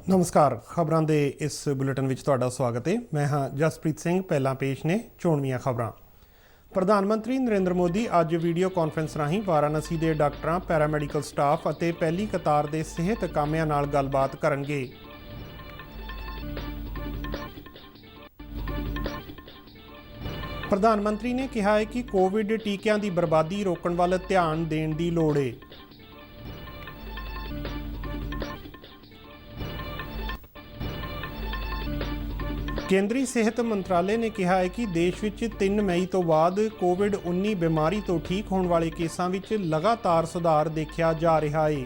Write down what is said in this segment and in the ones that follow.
नमस्कार। खबरों के इस बुलेटिन में तुहाडा स्वागत है। मैं हाँ जसप्रीत सिंह। पहला पेश ने चोणवीआं खबरां। प्रधानमंत्री नरेंद्र मोदी अज वीडियो कॉन्फ्रेंस राहीं वाराणसी के डॉक्टरों, पैरामैडिकल स्टाफ और पहली कतार के सेहत कामियां नाल गलबात करनगे। प्रधानमंत्री ने कहा है कि कोविड टीकिਆਂ की बर्बादी रोकण वाल ध्यान देण की लोड़ है। केंद्रीय सेहत मंत्रालय ने कहा है कि देश में 3 मई तो बाद कोविड-19 बीमारी तो ठीक होने वाले केसां विच लगातार सुधार देखा जा रहा है।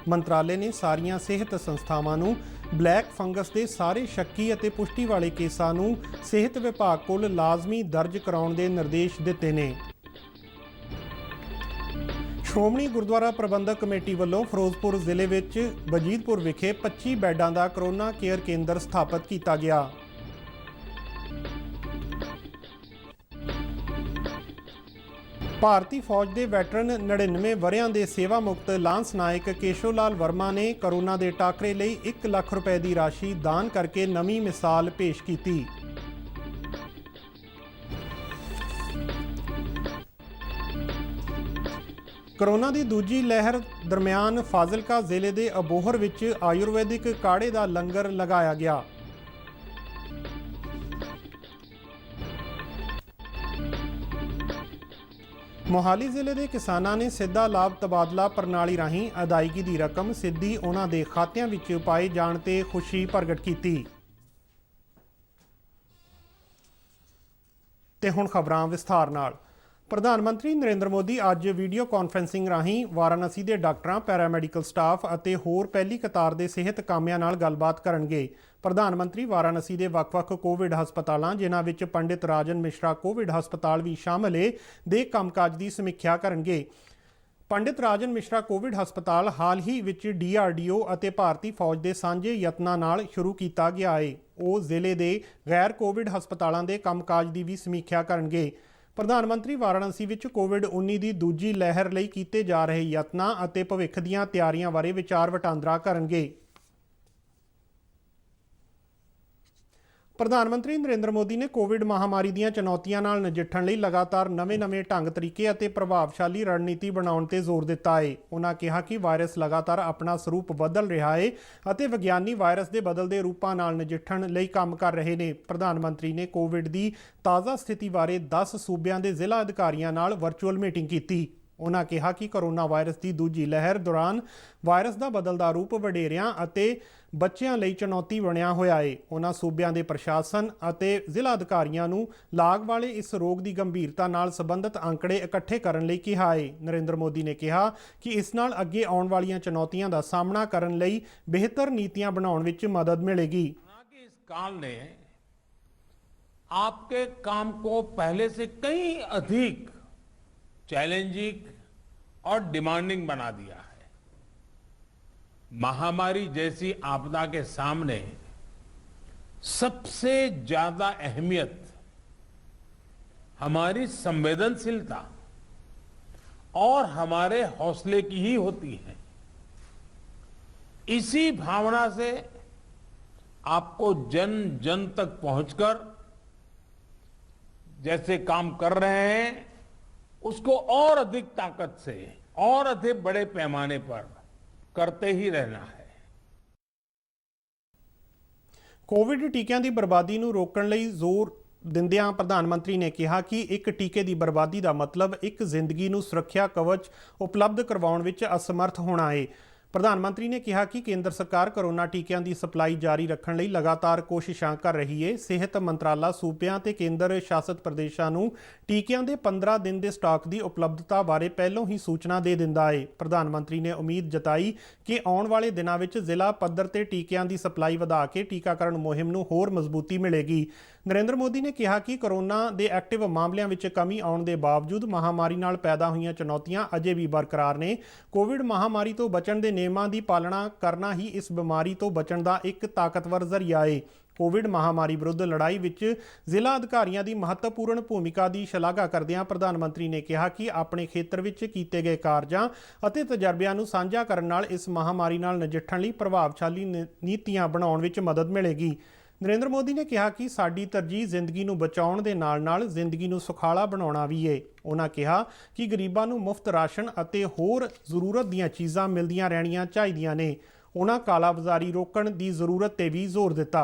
मंत्रालय ने सारियां सेहत संस्थावां नूं ब्लैक फंगस के सारे शक्की और पुष्टि वाले केसां नूं सेहत विभाग कोल लाजमी दर्ज कराउण दे निर्देश दिते ने। श्रोमणी गुरुद्वारा प्रबंधक कमेटी वालों फिरोजपुर जिले विच बजीतपुर विखे 25 बैडां दा करोना केयर केंद्र स्थापित किया गया। भारतीय फौज के वैटरन 99 वरियां के सेवा मुक्त लांस नायक केशवलाल वर्मा ने कोरोना के टाकरे लिए 1 लाख रुपए की राशि दान करके नवी मिसाल पेश की। कोरोना की दूजी लहर दरम्यान फाजिलका जिले के अबोहर विच आयुर्वेदिक काढ़े का लंगर लगाया गया। मोहाली जिले के किसानों ने सीधा लाभ तबादला प्रणाली राहीं अदायगी की रकम सीधी उन्हां दे खात्यां विच पाए जाण ते खुशी प्रगट की। ते हुण खबरां विस्तार नाल। प्रधानमंत्री नरेंद्र मोदी अज वीडियो कॉन्फ्रेंसिंग राहीं वाराणसी के डॉक्टरों, पैरामैडिकल स्टाफ और होर पहली कतार के सेहत कामियां नाल गलबात करनगे। प्रधानमंत्री वाराणसी के ਵੱਖ-ਵੱਖ कोविड हस्पतालों जिन्हां विच पंडित राजन मिश्रा कोविड हस्पताल भी शामिल है दे कामकाज की समीक्षा करनगे। पंडित राजन मिश्रा कोविड हस्पताल हाल ही विच DRDO और भारतीय फौज के सांझे यत्नां नाल शुरू किया गया है। वो जिले के गैर कोविड हस्पतालों के कामकाज की भी समीक्षा करनगे। प्रधानमंत्री वाराणसी विच कोविड-19 की दूजी लहर लई कीते जा रहे यत्नां अते भविख दीआं तैयारियां बारे विचार वटांदरा करनगे। प्रधानमंत्री नरेंद्र मोदी ने कोविड महामारी दीआं चुनौतियां नाल नजिठण लई लगातार नवे ढंग तरीके अते प्रभावशाली रणनीति बनाउण ते जोर दिता है। उन्हां कहा कि वायरस लगातार अपना स्वरूप बदल रहा है अते विग्यानी वायरस के बदलते रूपां नाल नजिठण लई काम कर रहे ने। प्रधानमंत्री ने कोविड की ताज़ा स्थिति बारे 10 सूबियां दे जिला अधिकारियों नाल वर्चुअल मीटिंग की। उन्होंने कहा कि कोरोना वायरस की दूजी लहर दौरान वायरस का बदलता रूप वडेरियां अते बच्चों लई चुनौती बनिया होया है। उन्होंने सूबियां दे प्रशासन अते जिला अधिकारियों नूं लाग वाले इस रोग की गंभीरता नाल संबंधित आंकड़े इकट्ठे करन लई कहा है। नरेंद्र मोदी ने कहा कि इस नाल अगे आउण वालियां चुनौतियां का सामना करन लई बेहतर नीतियां बनाउण विच मदद मिलेगी। इस काल ने आपके काम को पहले से कहीं अधिक चैलेंजिंग और डिमांडिंग बना दिया है। महामारी जैसी आपदा के सामने सबसे ज्यादा अहमियत हमारी संवेदनशीलता और हमारे हौसले की ही होती है। इसी भावना से आपको जन जन तक पहुंचकर जैसे काम कर रहे हैं उसको और अधिक ताकत से और अधिक बड़े पैमाने पर करते ही रहना है। कोविड टीकिਆਂ की बर्बादी ਨੂੰ रोकਣ ਲਈ जोर ਦਿੰਦਿਆਂ प्रधानमंत्री ने कहा कि एक टीके की बर्बादी का मतलब एक जिंदगी ਨੂੰ सुरक्षा कवच उपलब्ध करवाउण विच असमर्थ होना है। प्रधानमंत्री ने कहा कि केंद्र सरकार कोरोना टीकिਆਂ की सप्लाई जारी रखने ਲਈ लगातार कोशिशां कर रही है। सेहत मंत्राला सूबिਆਂ ਤੇ केंद्र शासित प्रदेशों ਨੂੰ टीकिਆਂ ਦੇ 15 दिन के स्टॉक की उपलब्धता बारे पहलों ही सूचना दे दिंदा है। प्रधानमंत्री ने उम्मीद जताई कि आने वाले दिनों में जिला पद्धर ते टीकिਆਂ की सप्लाई वधा के टीकाकरण मुहिम ਨੂੰ होर मजबूती मिलेगी। नरेंद्र मोदी ने कहा कि कोरोना के एक्टिव मामलों में कमी आने के बावजूद महामारी नाल पैदा हुई चुनौतियां अजे भी बरकरार ने। कोविड महामारी तो बचण के नियमां की पालना करना ही इस बीमारी तो बचण का एक ताकतवर जरिया है। ਕੋਵਿਡ ਮਹਾਮਾਰੀ ਵਿਰੁੱਧ ਲੜਾਈ ਵਿੱਚ ਜ਼ਿਲ੍ਹਾ ਅਧਿਕਾਰੀਆਂ ਦੀ ਮਹੱਤਵਪੂਰਨ ਭੂਮਿਕਾ ਦੀ ਸ਼ਲਾਘਾ ਕਰਦਿਆਂ ਪ੍ਰਧਾਨ ਮੰਤਰੀ ਨੇ ਕਿਹਾ ਕਿ ਆਪਣੇ ਖੇਤਰ ਵਿੱਚ ਕੀਤੇ ਗਏ ਕਾਰਜਾਂ ਅਤੇ ਤਜਰਬਿਆਂ ਨੂੰ ਸਾਂਝਾ ਕਰਨ ਨਾਲ ਇਸ ਮਹਾਮਾਰੀ ਨਾਲ ਨਜਿੱਠਣ ਲਈ ਪ੍ਰਭਾਵਸ਼ਾਲੀ ਨੀਤੀਆਂ ਬਣਾਉਣ ਵਿੱਚ ਮਦਦ ਮਿਲੇਗੀ। ਨਰਿੰਦਰ ਮੋਦੀ ਨੇ ਕਿਹਾ ਕਿ ਸਾਡੀ ਤਰਜੀਹ ਜ਼ਿੰਦਗੀ ਨੂੰ ਬਚਾਉਣ ਦੇ ਨਾਲ-ਨਾਲ ਜ਼ਿੰਦਗੀ ਨੂੰ ਸੁਖਾਲਾ ਬਣਾਉਣਾ ਵੀ ਹੈ। ਉਹਨਾਂ ਕਿਹਾ ਕਿ ਗਰੀਬਾਂ ਨੂੰ ਮੁਫਤ ਰਾਸ਼ਨ ਅਤੇ ਹੋਰ ਜ਼ਰੂਰਤ ਦੀਆਂ ਚੀਜ਼ਾਂ ਮਿਲਦੀਆਂ ਰਹਿਣੀਆਂ ਚਾਹੀਦੀਆਂ ਨੇ। ਉਹਨਾਂ ਕਾਲਾਬਾਜ਼ਾਰੀ रोकने की जरूरत पे भी जोर दिता।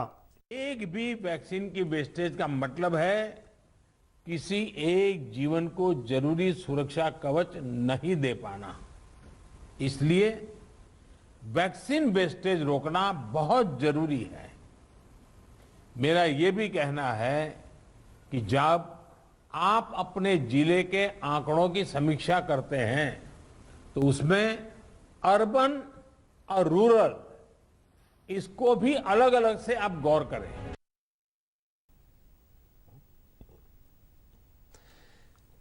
एक भी वैक्सीन की वेस्टेज का मतलब है किसी एक जीवन को जरूरी सुरक्षा कवच नहीं दे पाना। इसलिए वैक्सीन वेस्टेज रोकना बहुत जरूरी है। मेरा ये भी कहना है कि जब आप अपने जिले के आंकड़ों की समीक्षा करते हैं तो उसमें अर्बन और रूरल इसको भी अलग अलग से आप गौर करें।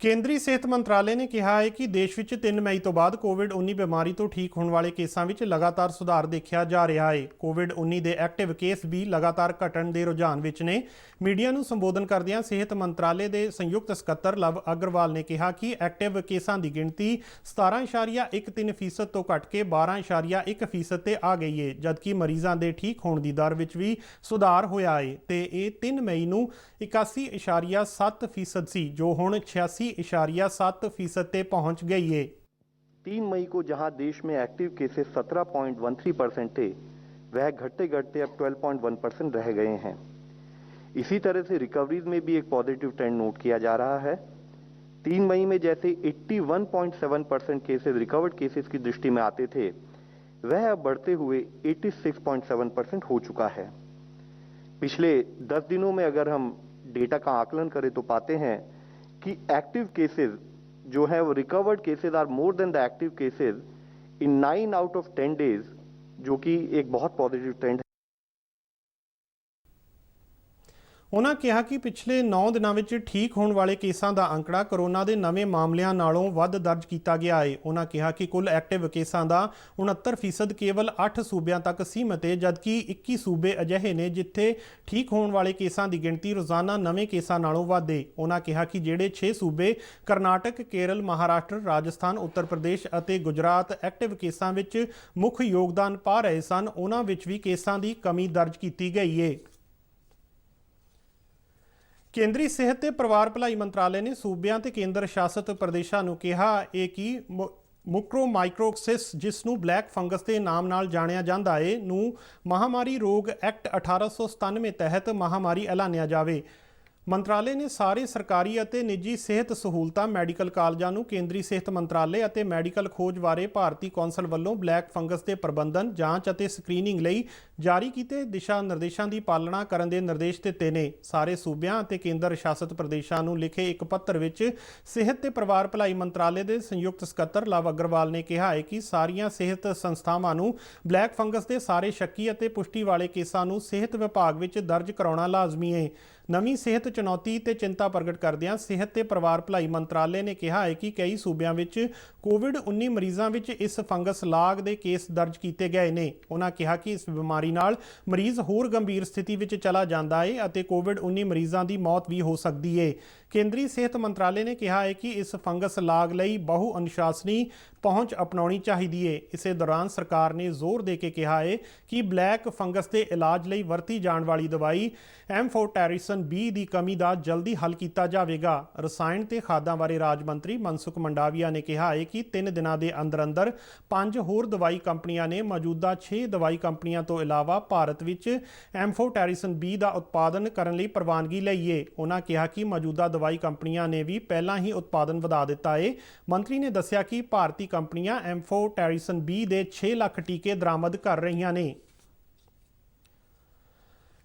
ਕੇਂਦਰੀ ਸਿਹਤ ਮੰਤਰਾਲੇ ਨੇ ਕਿਹਾ ਹੈ ਕਿ ਦੇਸ਼ ਵਿੱਚ 3 ਮਈ ਤੋਂ ਬਾਅਦ ਕੋਵਿਡ-19 ਬਿਮਾਰੀ ਤੋਂ ਠੀਕ ਹੋਣ ਵਾਲੇ ਕੇਸਾਂ ਵਿੱਚ ਲਗਾਤਾਰ ਸੁਧਾਰ ਦੇਖਿਆ ਜਾ ਰਿਹਾ ਹੈ। ਕੋਵਿਡ-19 ਦੇ ਐਕਟਿਵ ਕੇਸ ਵੀ ਲਗਾਤਾਰ ਘਟਣ ਦੇ ਰੁਝਾਨ ਵਿੱਚ ਨੇ। ਮੀਡੀਆ ਨੂੰ ਸੰਬੋਧਨ ਕਰਦਿਆਂ ਸਿਹਤ ਮੰਤਰਾਲੇ ਦੇ ਸੰਯੁਕਤ ਸਕੱਤਰ ਲਵ ਅਗਰਵਾਲ ਨੇ ਕਿਹਾ ਕਿ ਐਕਟਿਵ ਕੇਸਾਂ ਦੀ ਗਿਣਤੀ 17.13% ਤੋਂ ਘਟ ਕੇ 12.1% ਤੇ ਆ ਗਈ ਹੈ, ਜਦਕਿ ਮਰੀਜ਼ਾਂ ਦੇ ਠੀਕ ਹੋਣ ਦੀ ਦਰ ਵਿੱਚ ਵੀ ਸੁਧਾਰ ਹੋਇਆ ਹੈ ਤੇ ਇਹ 3 ਮਈ ਨੂੰ 81.7% ਸੀ, ਜੋ ਹੁਣ 86.7% पे पहुंच गई है। 3 मई को जहां देश में एक्टिव केसेस 17.13% थे, वह घटते घटते अब 12.1% रह गए हैं। इसी तरह से रिकवरीज में भी एक पॉजिटिव ट्रेंड नोट किया जा रहा है। 3 मई में जैसे 81.7% केसेस रिकवर्ड केसेस की दृष्टि में आते थे, वह अब बढ़ते हुए 86.7% हो चुका है। पिछले 10 दिनों में अगर हम डेटा का आकलन करें तो पाते हैं कि एक्टिव केसेस जो है वो recovered cases are more than the active cases in 9 out of 10 days, जो कि एक बहुत पॉजिटिव ट्रेंड है। ਉਹਨਾਂ ਕਿਹਾ ਕਿ ਪਿਛਲੇ 9 ਦਿਨਾਂ ਵਿੱਚ ਠੀਕ ਹੋਣ ਵਾਲੇ ਕੇਸਾਂ ਦਾ ਅੰਕੜਾ ਕੋਰੋਨਾ ਦੇ ਨਵੇਂ ਮਾਮਲਿਆਂ ਨਾਲੋਂ ਵੱਧ ਦਰਜ ਕੀਤਾ ਗਿਆ ਹੈ। ਉਹਨਾਂ ਕਿਹਾ ਕਿ ਕੁੱਲ ਐਕਟਿਵ ਕੇਸਾਂ ਦਾ 69% ਕੇਵਲ 8 ਸੂਬਿਆਂ ਤੱਕ ਸੀਮਤ ਹੈ, ਜਦਕਿ 21 ਸੂਬੇ ਅਜਿਹੇ ਨੇ ਜਿੱਥੇ ਠੀਕ ਹੋਣ ਵਾਲੇ ਕੇਸਾਂ ਦੀ ਗਿਣਤੀ ਰੋਜ਼ਾਨਾ ਨਵੇਂ ਕੇਸਾਂ ਨਾਲੋਂ ਵੱਧ ਹੈ। ਉਹਨਾਂ ਕਿਹਾ ਕਿ ਜਿਹੜੇ 6 ਸੂਬੇ ਕਰਨਾਟਕ, ਕੇਰਲ, ਮਹਾਰਾਸ਼ਟਰ, ਰਾਜਸਥਾਨ, ਉੱਤਰ ਪ੍ਰਦੇਸ਼ ਅਤੇ ਗੁਜਰਾਤ ਐਕਟਿਵ ਕੇਸਾਂ ਵਿੱਚ ਮੁੱਖ ਯੋਗਦਾਨ ਪਾ ਰਹੇ ਸਨ, ਉਹਨਾਂ ਵਿੱਚ ਵੀ ਕੇਸਾਂ ਦੀ ਕਮੀ ਦਰਜ ਕੀਤੀ ਗਈ ਹੈ। ਕੇਂਦਰੀ ਸਿਹਤ ਤੇ ਪਰਿਵਾਰ ਭਲਾਈ ਮੰਤਰਾਲੇ ਨੇ ਸੂਬਿਆਂ ਤੇ ਕੇਂਦਰ ਸ਼ਾਸਤ ਪ੍ਰਦੇਸ਼ਾਂ ਨੂੰ ਕਿਹਾ ਹੈ ਕਿ ਮੁਕਰੋਮਾਈਕੋਸਿਸ, ਜਿਸ ਨੂੰ ਬਲੈਕ ਫੰਗਸ ਦੇ ਨਾਮ ਨਾਲ ਜਾਣਿਆ ਜਾਂਦਾ ਹੈ, ਨੂੰ ਮਹਾਮਾਰੀ ਰੋਗ ਐਕਟ 1897 ਤਹਿਤ ਮਹਾਮਾਰੀ ਐਲਾਨਿਆ ਜਾਵੇ। ਮੰਤਰਾਲੇ ਨੇ ਸਾਰੇ ਸਰਕਾਰੀ ਅਤੇ ਨਿੱਜੀ ਸਿਹਤ ਸਹੂਲਤਾਂ, ਮੈਡੀਕਲ ਕਾਲਜਾਂ ਨੂੰ ਕੇਂਦਰੀ ਸਿਹਤ ਮੰਤਰਾਲੇ ਅਤੇ ਮੈਡੀਕਲ ਖੋਜ ਬਾਰੇ ਭਾਰਤੀ ਕੌਂਸਲ ਵੱਲੋਂ ਬਲੈਕ ਫੰਗਸ ਦੇ ਪ੍ਰਬੰਧਨ, ਜਾਂਚ ਅਤੇ ਸਕਰੀਨਿੰਗ ਲਈ ਜਾਰੀ ਕੀਤੇ ਦਿਸ਼ਾ ਨਿਰਦੇਸ਼ਾਂ ਦੀ ਪਾਲਣਾ ਕਰਨ ਦੇ ਨਿਰਦੇਸ਼ ਦਿੱਤੇ ਨੇ। ਸਾਰੇ ਸੂਬਿਆਂ ਅਤੇ ਕੇਂਦਰ ਸ਼ਾਸਤ ਪ੍ਰਦੇਸ਼ਾਂ ਨੂੰ ਲਿਖੇ ਇੱਕ ਪੱਤਰ ਵਿੱਚ ਸਿਹਤ ਤੇ ਪਰਿਵਾਰ ਭਲਾਈ ਮੰਤਰਾਲੇ ਦੇ ਸੰਯੁਕਤ ਸਕੱਤਰ ਲਵ ਅਗਰਵਾਲ ਨੇ ਕਿਹਾ ਹੈ ਕਿ ਸਾਰੀਆਂ ਸਿਹਤ ਸੰਸਥਾਵਾਂ ਨੂੰ ਬਲੈਕ ਫੰਗਸ ਦੇ ਸਾਰੇ ਸ਼ੱਕੀ ਅਤੇ ਪੁਸ਼ਟੀ ਵਾਲੇ ਕੇਸਾਂ ਨੂੰ ਸਿਹਤ ਵਿਭਾਗ ਵਿੱਚ ਦਰਜ ਕਰਾਉਣਾ ਲਾਜ਼ਮੀ ਹੈ। ਨਵੀਂ ਸਿਹਤ ਚੁਣੌਤੀ ਤੇ ਚਿੰਤਾ ਪ੍ਰਗਟ ਕਰਦਿਆਂ ਸਿਹਤ ਤੇ ਪਰਿਵਾਰ ਭਲਾਈ ਮੰਤਰਾਲੇ ਨੇ ਕਿਹਾ ਹੈ ਕਿ ਕਈ ਸੂਬਿਆਂ ਵਿੱਚ ਕੋਵਿਡ-19 ਮਰੀਜ਼ਾਂ ਵਿੱਚ ਇਸ ਫੰਗਸ ਲਾਗ ਦੇ ਕੇਸ ਦਰਜ ਕੀਤੇ ਗਏ ਨੇ। ਉਹਨਾਂ ਕਿਹਾ ਕਿ ਇਸ ਬਿਮਾਰੀ ਨਾਲ ਮਰੀਜ਼ ਹੋਰ ਗੰਭੀਰ ਸਥਿਤੀ ਵਿੱਚ ਚਲਾ ਜਾਂਦਾ ਹੈ ਅਤੇ ਕੋਵਿਡ-19 ਮਰੀਜ਼ਾਂ ਦੀ ਮੌਤ ਵੀ ਹੋ ਸਕਦੀ ਹੈ। ਕੇਂਦਰੀ ਸਿਹਤ ਮੰਤਰਾਲੇ ਨੇ ਕਿਹਾ ਹੈ ਕਿ ਇਸ ਫੰਗਸ ਲਾਗ ਲਈ ਬਹੁ ਅਨੁਸ਼ਾਸਨੀ ਪਹੁੰਚ ਅਪਣਾਉਣੀ ਚਾਹੀਦੀ ਹੈ। ਇਸੇ ਦੌਰਾਨ ਸਰਕਾਰ ਨੇ ਜ਼ੋਰ ਦੇ ਕੇ ਕਿਹਾ ਹੈ ਕਿ ਬਲੈਕ ਫੰਗਸ ਦੇ ਇਲਾਜ ਲਈ ਵਰਤੀ ਜਾਣ ਵਾਲੀ ਦਵਾਈ ਐਮਫੋਟੈਰੀਸਨ B ਦੀ ਕਮੀ ਦਾ ਜਲਦੀ ਹੱਲ ਕੀਤਾ ਜਾਵੇਗਾ। ਰਸਾਇਣ ਤੇ ਖਾਦਾਂ ਬਾਰੇ ਰਾਜ ਮੰਤਰੀ ਮਨਸੁਖ ਮੰਡਾਵੀਆ ਨੇ ਕਿਹਾ ਹੈ ਕਿ 3 ਦਿਨਾਂ ਦੇ ਅੰਦਰ 5 ਹੋਰ ਦਵਾਈ ਕੰਪਨੀਆਂ ਨੇ ਮੌਜੂਦਾ 6 ਦਵਾਈ ਕੰਪਨੀਆਂ ਤੋਂ ਇਲਾਵਾ ਭਾਰਤ ਵਿੱਚ ਐਮਫੋਟੈਰੀਸਨ B ਦਾ ਉਤਪਾਦਨ ਕਰਨ ਲਈ ਪ੍ਰਵਾਨਗੀ ਲਈ ਹੈ। ਉਹਨਾਂ ਕਿਹਾ ਕਿ ਮੌਜੂਦਾ ਦਵਾਈ ਕੰਪਨੀਆਂ ਨੇ ਵੀ ਪਹਿਲਾਂ ਹੀ ਉਤਪਾਦਨ ਵਧਾ ਦਿੱਤਾ ਹੈ। ਮੰਤਰੀ ਨੇ ਦੱਸਿਆ ਕਿ ਭਾਰਤੀ ਕੰਪਨੀਆਂ ਐਮਫੋਟੈਰੀਸਨ B ਦੇ 6 ਲੱਖ ਟੀਕੇ ਦਰਾਮਦ ਕਰ ਰਹੀਆਂ ਨੇ।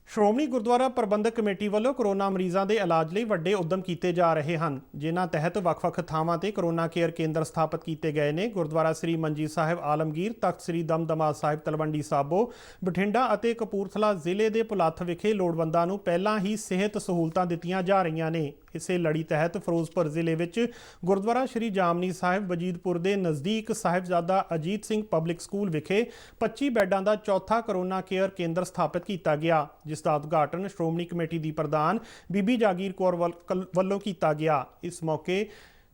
ਸ਼੍ਰੋਮਣੀ ਗੁਰਦੁਆਰਾ ਪ੍ਰਬੰਧਕ ਕਮੇਟੀ ਵੱਲੋਂ ਕਰੋਨਾ ਮਰੀਜ਼ਾਂ ਦੇ ਇਲਾਜ ਲਈ ਵੱਡੇ ਉਦਮ ਕੀਤੇ ਜਾ ਰਹੇ ਹਨ, ਜਿਨ੍ਹਾਂ ਤਹਿਤ ਵੱਖ-ਵੱਖ ਥਾਵਾਂ ਤੇ ਕਰੋਨਾ ਕੇਅਰ ਕੇਂਦਰ ਸਥਾਪਿਤ ਕੀਤੇ ਗਏ ਨੇ। ਗੁਰਦੁਆਰਾ ਸ੍ਰੀ ਮੰਜੀ ਸਾਹਿਬ ਆਲਮਗੀਰ, ਤਖਤ ਸ੍ਰੀ ਦਮਦਮਾ ਸਾਹਿਬ ਤਲਵੰਡੀ ਸਾਬੋ, ਬਠਿੰਡਾ ਅਤੇ ਕਪੂਰਥਲਾ ਜ਼ਿਲ੍ਹੇ ਦੇ ਭੁਲੱਥ ਵਿਖੇ ਲੋੜਵੰਦਾਂ ਨੂੰ ਪਹਿਲਾਂ ਹੀ ਸਿਹਤ ਸਹੂਲਤਾਂ ਦਿੱਤੀਆਂ ਜਾ ਰਹੀਆਂ ਨੇ। ਇਸੇ ਲੜੀ ਤਹਿਤ ਫਿਰੋਜ਼ਪੁਰ ਜ਼ਿਲ੍ਹੇ ਵਿੱਚ ਗੁਰਦੁਆਰਾ ਸ੍ਰੀ ਜਾਮਨੀ ਸਾਹਿਬ ਵਜੀਦਪੁਰ ਦੇ ਨਜ਼ਦੀਕ ਸਾਹਿਬਜ਼ਾਦਾ ਅਜੀਤ ਸਿੰਘ ਪਬਲਿਕ ਸਕੂਲ ਵਿਖੇ 25 ਬੈੱਡਾਂ ਦਾ ਚੌਥਾ ਕਰੋਨਾ ਕੇਅਰ ਕੇਂਦਰ ਸਥਾਪਿਤ ਕੀਤਾ ਗਿਆ, ਜਿਸ ਦਾ ਉਦਘਾਟਨ ਸ਼੍ਰੋਮਣੀ ਕਮੇਟੀ ਦੀ ਪ੍ਰਧਾਨ ਬੀਬੀ ਜਾਗੀਰ ਕੌਰ ਵੱਲੋਂ ਕੀਤਾ ਗਿਆ। ਇਸ ਮੌਕੇ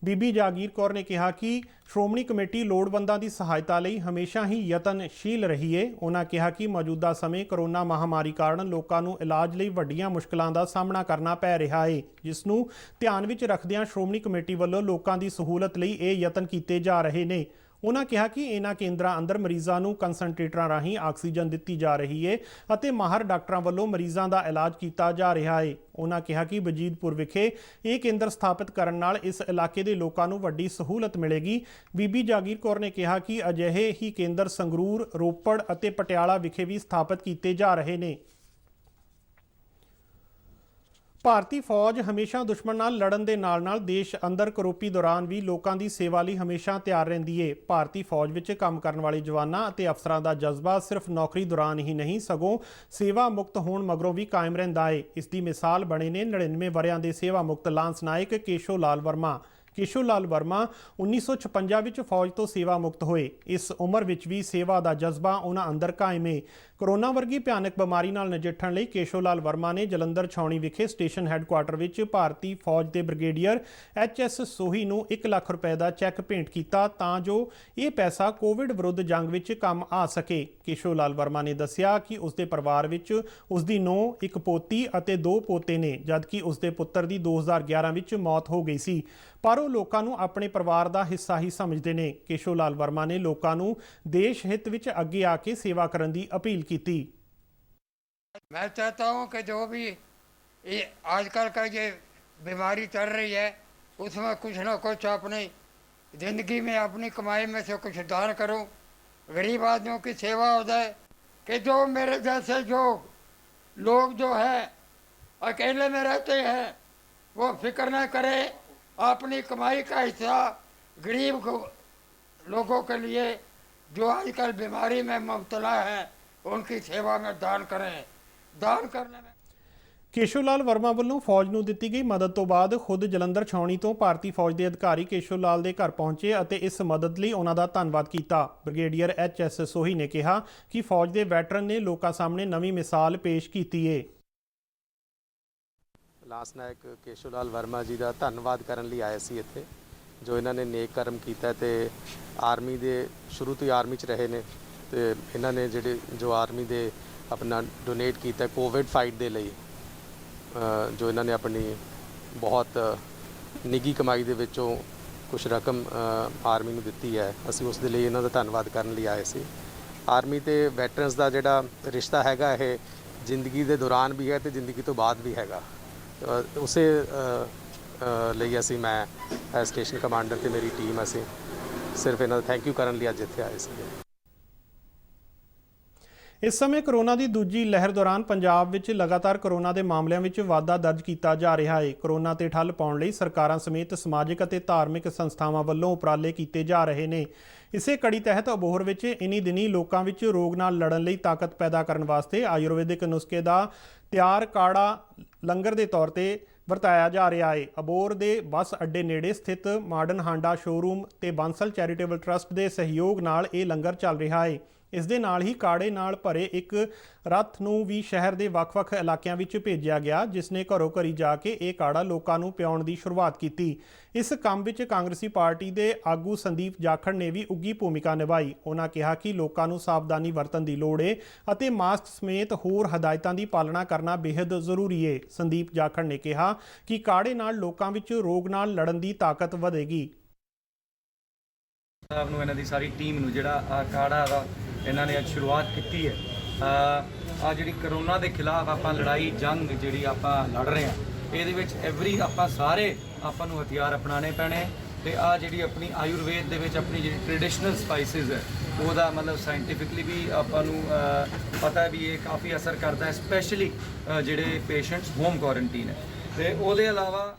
ਬੀਬੀ ਜਾਗੀਰ ਕੌਰ ਨੇ ਕਿਹਾ ਕਿ ਸ਼੍ਰੋਮਣੀ ਕਮੇਟੀ ਲੋੜਵੰਦਾਂ ਦੀ ਸਹਾਇਤਾ ਲਈ ਹਮੇਸ਼ਾ ਹੀ ਯਤਨਸ਼ੀਲ ਰਹੀ ਹੈ। ਉਹਨਾਂ ਕਿਹਾ ਕਿ ਮੌਜੂਦਾ ਸਮੇਂ ਕਰੋਨਾ ਮਹਾਮਾਰੀ ਕਾਰਨ ਲੋਕਾਂ ਨੂੰ ਇਲਾਜ ਲਈ ਵੱਡੀਆਂ ਮੁਸ਼ਕਲਾਂ ਦਾ ਸਾਹਮਣਾ ਕਰਨਾ ਪੈ ਰਿਹਾ ਹੈ, ਜਿਸ ਨੂੰ ਧਿਆਨ ਵਿੱਚ ਰੱਖਦਿਆਂ ਸ਼੍ਰੋਮਣੀ ਕਮੇਟੀ ਵੱਲੋਂ ਲੋਕਾਂ ਦੀ ਸਹੂਲਤ ਲਈ ਇਹ ਯਤਨ ਕੀਤੇ ਜਾ ਰਹੇ ਨੇ। ਉਹਨਾਂ ਕਿਹਾ ਕਿ ਇਹਨਾਂ ਕੇਂਦਰਾਂ ਅੰਦਰ ਮਰੀਜ਼ਾਂ ਨੂੰ ਕੰਸਨਟ੍ਰੇਟਰਾਂ ਰਾਹੀਂ ਆਕਸੀਜਨ ਦਿੱਤੀ ਜਾ ਰਹੀ ਹੈ ਅਤੇ ਮਾਹਰ ਡਾਕਟਰਾਂ ਵੱਲੋਂ ਮਰੀਜ਼ਾਂ ਦਾ ਇਲਾਜ ਕੀਤਾ ਜਾ ਰਿਹਾ ਹੈ। ਉਹਨਾਂ ਕਿਹਾ ਕਿ ਵਜੀਦਪੁਰ ਵਿਖੇ ਇਹ ਕੇਂਦਰ ਸਥਾਪਿਤ ਕਰਨ ਨਾਲ ਇਸ ਇਲਾਕੇ ਦੇ ਲੋਕਾਂ ਨੂੰ ਵੱਡੀ ਸਹੂਲਤ ਮਿਲੇਗੀ। ਬੀਬੀ ਜਾਗੀਰ ਕੌਰ ਨੇ ਕਿਹਾ ਕਿ ਅਜਿਹੇ ਹੀ ਕੇਂਦਰ ਸੰਗਰੂਰ, ਰੋਪੜ ਅਤੇ ਪਟਿਆਲਾ ਵਿਖੇ ਵੀ ਸਥਾਪਿਤ ਕੀਤੇ ਜਾ ਰਹੇ ਨੇ। ਭਾਰਤੀ ਫੌਜ ਹਮੇਸ਼ਾ ਦੁਸ਼ਮਣ ਨਾਲ ਲੜਨ ਦੇ ਨਾਲ-ਨਾਲ ਦੇਸ਼ ਅੰਦਰ ਕਰੋਪੀ ਦੌਰਾਨ ਵੀ ਲੋਕਾਂ ਦੀ ਸੇਵਾ ਲਈ ਹਮੇਸ਼ਾ ਤਿਆਰ ਰਹਿੰਦੀ ਹੈ। ਭਾਰਤੀ ਫੌਜ ਵਿੱਚ ਕੰਮ ਕਰਨ ਵਾਲੇ ਜਵਾਨਾਂ ਅਤੇ ਅਫਸਰਾਂ ਦਾ ਜਜ਼ਬਾ ਸਿਰਫ ਨੌਕਰੀ ਦੌਰਾਨ ਹੀ ਨਹੀਂ ਸਗੋਂ ਸੇਵਾ ਮੁਕਤ ਹੋਣ ਮਗਰੋਂ ਵੀ ਕਾਇਮ ਰਹਿੰਦਾ ਹੈ। ਇਸ ਦੀ ਮਿਸਾਲ ਬਣੇ ਨੇ 99 ਵਰ੍ਹਿਆਂ ਦੇ ਸੇਵਾ ਮੁਕਤ ਲਾਂਸ ਨਾਇਕ ਕੇਸ਼ੋ ਲਾਲ ਵਰਮਾ। ਕੇਸ਼ੋ ਲਾਲ ਵਰਮਾ 1956 ਵਿੱਚ ਫੌਜ ਤੋਂ ਸੇਵਾ ਮੁਕਤ ਹੋਏ। ਇਸ ਉਮਰ ਵਿੱਚ ਵੀ ਸੇਵਾ ਦਾ ਜਜ਼ਬਾ ਉਹਨਾਂ ਅੰਦਰ ਕਾਇਮ ਹੈ। ਕੋਰੋਨਾ ਵਰਗੀ ਭਿਆਨਕ ਬਿਮਾਰੀ ਨਾਲ ਨਜਿੱਠਣ ਲਈ ਕੇਸ਼ੋ ਲਾਲ ਵਰਮਾ ਨੇ ਜਲੰਧਰ ਛਾਉਣੀ ਵਿਖੇ ਸਟੇਸ਼ਨ ਹੈੱਡਕੁਆਟਰ ਵਿੱਚ ਭਾਰਤੀ ਫੌਜ ਦੇ ਬ੍ਰਿਗੇਡੀਅਰ HS ਸੋਹੀ ਨੂੰ 1 ਲੱਖ ਰੁਪਏ ਦਾ ਚੈੱਕ ਭੇਂਟ ਕੀਤਾ ਤਾਂ ਜੋ ਇਹ ਪੈਸਾ ਕੋਵਿਡ ਵਿਰੁੱਧ ਜੰਗ ਵਿੱਚ ਕੰਮ ਆ ਸਕੇ। ਕੇਸ਼ੋ ਲਾਲ ਵਰਮਾ ਨੇ ਦੱਸਿਆ ਕਿ ਉਸਦੇ ਪਰਿਵਾਰ ਵਿੱਚ ਉਸਦੀ ਨੂੰਹ, ਇੱਕ ਪੋਤੀ ਅਤੇ 2 ਪੋਤੇ ਨੇ, ਜਦਕਿ ਉਸਦੇ ਪੁੱਤਰ ਦੀ 2011 ਵਿੱਚ ਮੌਤ ਹੋ ਗਈ ਸੀ, ਪਰ ਉਹ ਲੋਕਾਂ ਨੂੰ ਆਪਣੇ ਪਰਿਵਾਰ ਦਾ ਹਿੱਸਾ ਹੀ ਸਮਝਦੇ ਨੇ। ਕੇਸ਼ੋ ਲਾਲ ਵਰਮਾ ਨੇ ਲੋਕਾਂ ਨੂੰ ਦੇਸ਼ ਹਿੱਤ ਵਿੱਚ ਅੱਗੇ ਆ ਕੇ ਸੇਵਾ ਕਰਨ ਦੀ ਅਪੀਲ ਕੀਤੀ। मैं चाहता हूं कि जो भी ये आजकल का ये बीमारी चल रही है उसमें कुछ ना कुछ अपनी ज़िंदगी में अपनी कमाई में से कुछ दान करूं, गरीब आदमियों की सेवा हो जाए। कि जो मेरे जैसे जो लोग जो है अकेले में रहते हैं वो फिक्र न करे, अपनी कमाई का हिस्सा गरीब लोगों के लिए जो आजकल बीमारी में मुब्तला है उनकी सेवा में दान करें। दान करने में ਕੇਸ਼ੋ ਲਾਲ ਵਰਮਾ ਵੱਲੋਂ ਫੌਜ ਨੂੰ ਦਿੱਤੀ ਗਈ ਮਦਦ ਤੋਂ ਬਾਅਦ ਖੁਦ ਜਲੰਧਰ ਛਾਉਣੀ ਤੋਂ ਭਾਰਤੀ ਫੌਜ ਦੇ ਅਧਿਕਾਰੀ ਕੇਸ਼ੋ ਲਾਲ ਦੇ ਘਰ ਪਹੁੰਚੇ ਅਤੇ ਇਸ ਮਦਦ ਲਈ ਉਹਨਾਂ ਦਾ ਧੰਨਵਾਦ ਕੀਤਾ। ਬ੍ਰਿਗੇਡੀਅਰ HS ਸੋਹੀ ਨੇ ਕਿਹਾ ਕਿ ਫੌਜ ਦੇ ਵੈਟਰਨ ਨੇ ਲੋਕਾਂ ਸਾਹਮਣੇ ਨਵੀਂ ਮਿਸਾਲ ਪੇਸ਼ ਕੀਤੀ ਹੈ। ਲਾਂਸ ਨਾਇਕ ਕੇਸ਼ੋ ਲਾਲ ਵਰਮਾ ਜੀ ਦਾ ਧੰਨਵਾਦ ਕਰਨ ਲਈ ਆਏ ਸੀ ਇੱਥੇ, ਜੋ ਇਹਨਾਂ ਨੇ ਨੇਕ ਕਰਮ ਕੀਤਾ ਤੇ ਆਰਮੀ ਦੇ ਸ਼ੁਰੂ ਤੋਂ ਹੀ ਆਰਮੀ 'ਚ ਰਹੇ ਨੇ ਤੇ ਇਹਨਾਂ ਨੇ ਜੋ ਆਰਮੀ ਦੇ ਆਪਣਾ ਡੋਨੇਟ ਕੀਤਾ ਕੋਵਿਡ ਫਾਈਟ ਦੇ ਲਈ, ਜੋ ਇਹਨਾਂ ਨੇ ਆਪਣੀ ਬਹੁਤ ਨਿੱਘੀ ਕਮਾਈ ਦੇ ਵਿੱਚੋਂ ਕੁਝ ਰਕਮ ਆਰਮੀ ਨੂੰ ਦਿੱਤੀ ਹੈ, ਅਸੀਂ ਉਸ ਦੇ ਲਈ ਇਹਨਾਂ ਦਾ ਧੰਨਵਾਦ ਕਰਨ ਲਈ ਆਏ ਸੀ। ਆਰਮੀ ਤੇ ਵੈਟਰਨਸ ਦਾ ਜਿਹੜਾ ਰਿਸ਼ਤਾ ਹੈਗਾ ਇਹ ਜ਼ਿੰਦਗੀ ਦੇ ਦੌਰਾਨ ਵੀ ਹੈ ਤੇ ਜ਼ਿੰਦਗੀ ਤੋਂ ਬਾਅਦ ਵੀ ਹੈਗਾ। ਉਸੇ ਲਈ ਅਸੀਂ ਮੈਂ ਸਟੇਸ਼ਨ ਕਮਾਂਡਰ ਤੇ ਮੇਰੀ ਟੀਮ ਅਸੀਂ ਸਿਰਫ ਇਹਨਾਂ ਦਾ ਥੈਂਕ ਯੂ ਕਰਨ ਲਈ ਅੱਜ ਇੱਥੇ ਆਏ ਸੀ। ਇਸ ਸਮੇਂ ਕਰੋਨਾ ਦੀ ਦੂਜੀ ਲਹਿਰ ਦੌਰਾਨ ਪੰਜਾਬ ਵਿੱਚ ਲਗਾਤਾਰ ਕਰੋਨਾ ਦੇ ਮਾਮਲਿਆਂ ਵਿੱਚ ਵਾਧਾ ਦਰਜ ਕੀਤਾ ਜਾ ਰਿਹਾ ਹੈ। ਕਰੋਨਾ ਤੇ ਠੱਲ ਪਾਉਣ ਲਈ ਸਰਕਾਰਾਂ ਸਮੇਤ ਸਮਾਜਿਕ ਅਤੇ ਧਾਰਮਿਕ ਸੰਸਥਾਵਾਂ ਵੱਲੋਂ ਉਪਰਾਲੇ ਕੀਤੇ ਜਾ ਰਹੇ ਨੇ। ਇਸੇ ਕੜੀ ਤਹਿਤ ਅਬੋਹਰ ਵਿੱਚ ਇਨੀ ਦਿਨੀ ਲੋਕਾਂ ਵਿੱਚ ਰੋਗ ਨਾਲ ਲੜਨ ਲਈ ਤਾਕਤ ਪੈਦਾ ਕਰਨ ਵਾਸਤੇ ਆਯੁਰਵੈਦਿਕ ਨੁਸਖੇ ਦਾ ਤਿਆਰ ਕਾੜਾ ਲੰਗਰ ਦੇ ਤੌਰ ਤੇ ਵਰਤਾਇਆ ਜਾ ਰਿਹਾ ਹੈ। ਅਬੋਹਰ ਦੇ ਬੱਸ ਅੱਡੇ ਨੇੜੇ ਸਥਿਤ ਮਾਡਰਨ ਹਾਂਡਾ ਸ਼ੋਰੂਮ ਤੇ ਬਾਂਸਲ ਚੈਰੀਟੇਬਲ ਟਰਸਟ ਦੇ ਸਹਿਯੋਗ ਨਾਲ ਇਹ ਲੰਗਰ ਚੱਲ ਰਿਹਾ ਹੈ। ਇਸ ਦੇ ਨਾਲ ਹੀ ਕਾੜੇ ਨਾਲ ਭਰੇ ਇੱਕ ਰੱਥ ਨੂੰ ਵੀ ਸ਼ਹਿਰ ਦੇ ਵੱਖ-ਵੱਖ ਇਲਾਕਿਆਂ ਵਿੱਚ ਭੇਜਿਆ ਗਿਆ, ਜਿਸ ਨੇ ਘਰੋਂ ਘਰੀ ਜਾ ਕੇ ਇਹ ਕਾੜਾ ਲੋਕਾਂ ਨੂੰ ਪਿਆਉਣ ਦੀ ਸ਼ੁਰੂਆਤ ਕੀਤੀ। ਇਸ ਕੰਮ ਵਿੱਚ ਕਾਂਗਰਸੀ ਪਾਰਟੀ ਦੇ ਆਗੂ ਸੰਦੀਪ ਜਾਖੜ ਨੇ ਵੀ ਉੱਘੀ ਭੂਮਿਕਾ ਨਿਭਾਈ। ਉਹਨਾਂ ਕਿਹਾ ਕਿ ਲੋਕਾਂ ਨੂੰ ਸਾਵਧਾਨੀ ਵਰਤਣ ਦੀ ਲੋੜ ਹੈ ਅਤੇ ਮਾਸਕ ਸਮੇਤ ਹੋਰ ਹਦਾਇਤਾਂ ਦੀ ਪਾਲਣਾ ਕਰਨਾ ਬੇहद ਜ਼ਰੂਰੀ ਹੈ। ਸੰਦੀਪ ਜਾਖੜ ਨੇ ਕਿਹਾ ਕਿ ਕਾੜੇ ਨਾਲ ਲੋਕਾਂ ਵਿੱਚ ਰੋਗ ਨਾਲ ਲੜਨ ਦੀ ਤਾਕਤ ਵਧੇਗੀ। ਸਾਹਿਬ ਨੂੰ ਇਹਨਾਂ ਦੀ ਸਾਰੀ ਟੀਮ ਨੂੰ ਜਿਹੜਾ ਕਾੜਾ ਦਾ ਇਹਨਾਂ ਨੇ ਅੱਜ ਸ਼ੁਰੂਆਤ ਕੀਤੀ ਹੈ। ਆ ਜਿਹੜੀ ਕਰੋਨਾ ਦੇ ਖਿਲਾਫ ਆਪਾਂ ਲੜਾਈ ਜੰਗ ਜਿਹੜੀ ਆਪਾਂ ਲੜ ਰਹੇ ਹਾਂ, ਇਹਦੇ ਵਿੱਚ ਆਪਾਂ ਸਾਰੇ ਆਪਾਂ ਨੂੰ ਹਥਿਆਰ ਅਪਣਾਉਣੇ ਪੈਣੇ ਤੇ ਆ ਜਿਹੜੀ ਆਪਣੀ ਆਯੁਰਵੇਦ ਦੇ ਵਿੱਚ ਆਪਣੀ ਜਿਹੜੀ ਟ੍ਰੈਡੀਸ਼ਨਲ ਸਪਾਈਸਿਸ ਹੈ ਉਹਦਾ ਮਤਲਬ ਸਾਇੰਟੀਫਿਕਲੀ ਵੀ ਆਪਾਂ ਨੂੰ ਪਤਾ ਹੈ ਵੀ ਇਹ ਕਾਫੀ ਅਸਰ ਕਰਦਾ ਹੈ, ਸਪੈਸ਼ਲੀ ਜਿਹੜੇ ਪੇਸ਼ੈਂਟਸ ਹੋਮ ਕੁਆਰੰਟੀਨ ਹੈ। ਤੇ ਉਹਦੇ ਇਲਾਵਾ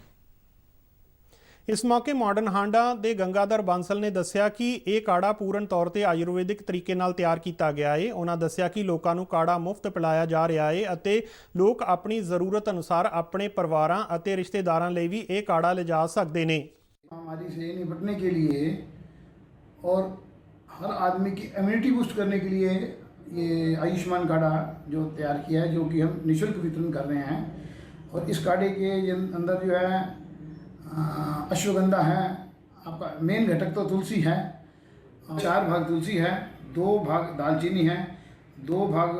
ਇਸ ਮੌਕੇ ਮਾਡਰਨ ਹਾਂਡਾ ਦੇ ਗੰਗਾਧਰ ਬਾਂਸਲ ਨੇ ਦੱਸਿਆ ਕਿ ਇਹ ਕਾੜਾ ਪੂਰਨ ਤੌਰ ਤੇ ਆਯੁਰਵੈਦਿਕ ਤਰੀਕੇ ਨਾਲ ਤਿਆਰ ਕੀਤਾ ਗਿਆ ਹੈ। ਉਹਨਾਂ ਦੱਸਿਆ ਕਿ ਲੋਕਾਂ ਨੂੰ ਕਾੜਾ ਮੁਫਤ ਪਿਲਾਇਆ ਜਾ ਰਿਹਾ ਹੈ ਅਤੇ ਲੋਕ ਆਪਣੀ ਜ਼ਰੂਰਤ ਅਨੁਸਾਰ ਆਪਣੇ ਪਰਿਵਾਰਾਂ ਅਤੇ ਰਿਸ਼ਤੇਦਾਰਾਂ ਲਈ ਵੀ ਇਹ ਕਾੜਾ ਲਿਜਾ ਸਕਦੇ ਨੇ। महामारी से निपटने के लिए और हर आदमी की इम्यूनिटी बूस्ट करने के लिए ये आयुष्मान काढ़ा जो तैयार किया है, जो कि हम निःशुल्क वितरण कर रहे हैं। और इस काढ़े के अंदर जो है अश्वगंधा है, आपका मेन घटक तो तुलसी है, 4 भाग तुलसी है, 2 भाग दालचीनी है, 2 भाग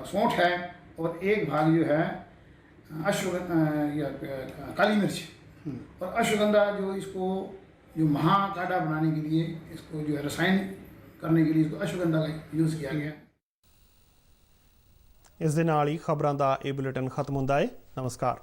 सौंठ है और 1 भाग जो है काली मिर्च। और अश्वगंधा जो इसको जो महा काढ़ा बनाने के लिए, इसको जो है रसायन करने के लिए इसको अश्वगंधा का यूज़ किया गया। ਇਸ ਦੇ ਨਾਲ ਹੀ ਖਬਰਾਂ ਦਾ ਇਹ ਬੁਲੇਟਿਨ ਖਤਮ ਹੁੰਦਾ ਹੈ। ਨਮਸਕਾਰ।